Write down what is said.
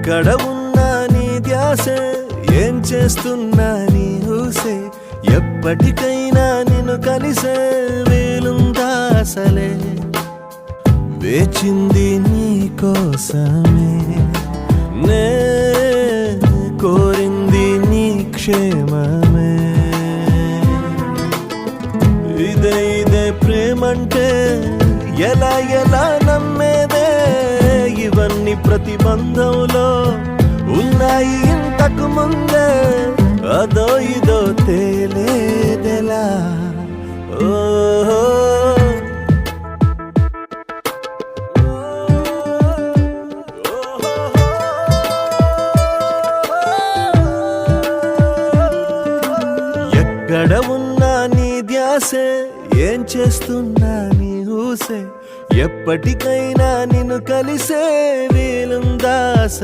ఎక్కడ ఉన్నా నీ ధ్యాసే, ఏం చేస్తున్నా నీ ఊసే, ఎప్పటికైనా నిన్ను కలిసే వీలుందా అసలే. వేచింది నీ కోసమే, నే కోరింది నీ క్షేమమే. ఇదే ప్రేమంటే ఎలా ఎలా నమ్మేదే, ఇవన్నీ ప్రతిబంధంలో ఉన్నాయి ఇంతకు ముందే. అదో ఇదో తేలేదెలా, ఓహో ఎక్కడ ఉన్నా నీ ధ్యాసే, ఏం చేస్తున్నా నీ ఊసే, ఎప్పటికైనా నిన్ను కలిసే వీలుందా.